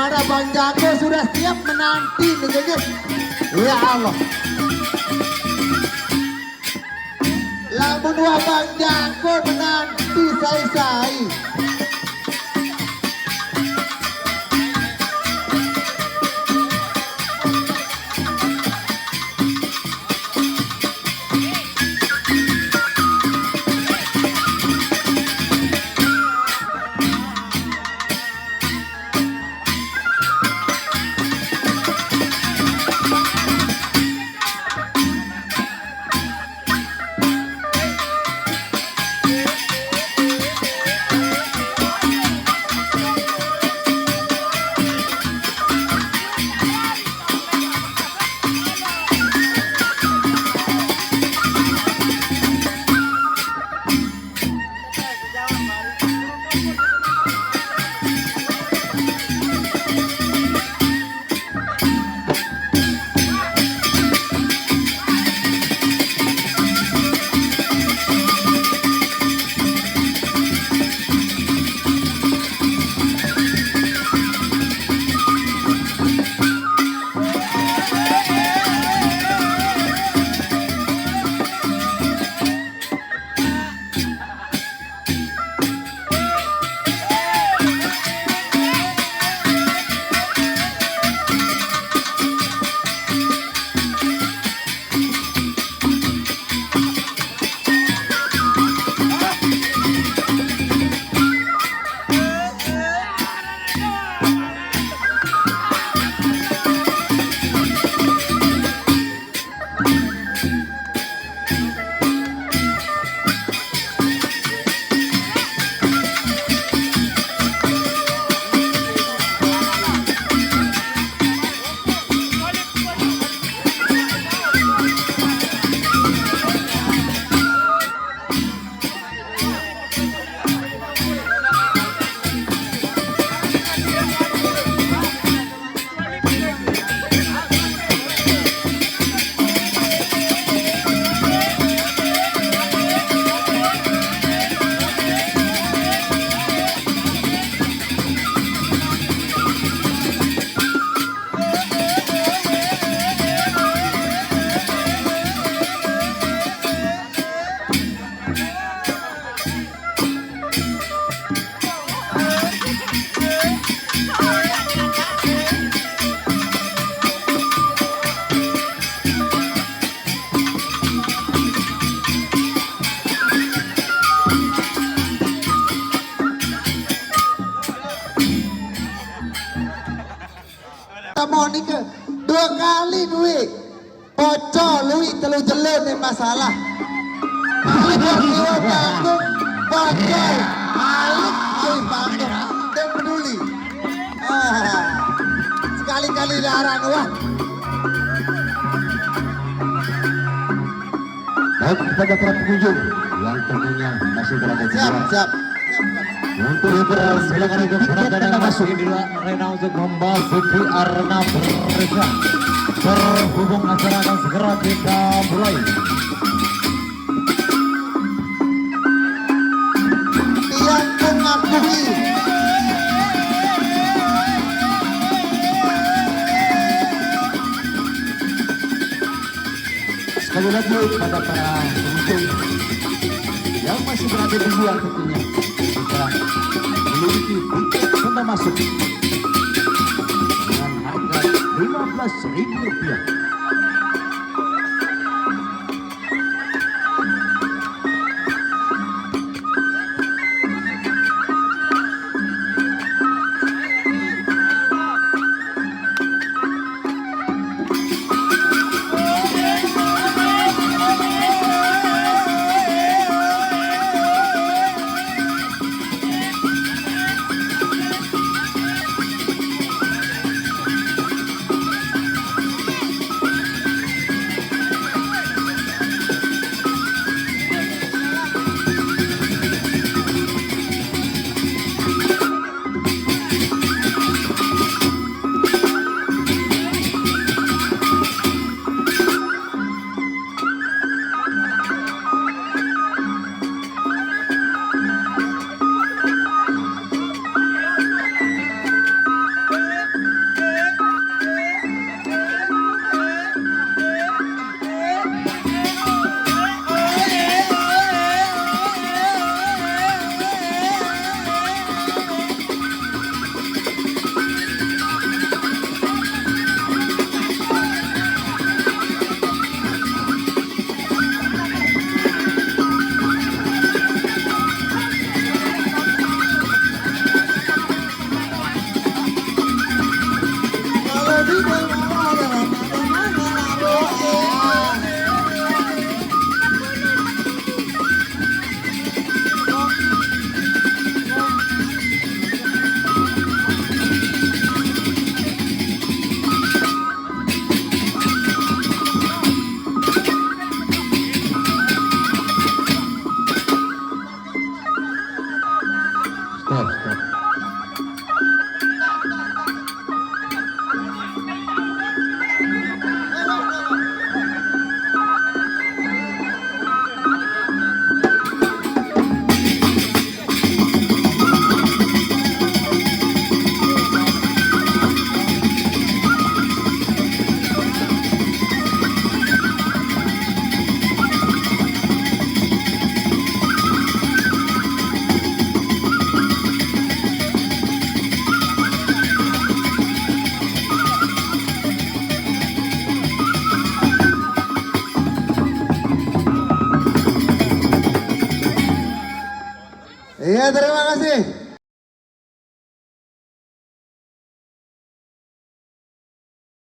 Gimana Bang Jago sudah siap menanti nih? Ya Allah. Lamun wa Bang Jago menanti sai-sai. Monika 2 kali duit pocol lui telu jelun nih masalah pocol alik kui panggung dan peduli sekali-kali larang wah. Baik kepada para pengunjung yang tentunya masih berada di luar. Siap. Untuk silakan ikut pertandingan masuk di arena untuk memasuki arena berita. Berhubung acara akan segera kita mulai. Yang mengakui sekali lagi kepada para pengunjung yang masih berada di luar tentunya kita memiliki tiket tanda masuk dengan harga Rp15.000. Stop, stop. Iya, terima kasih.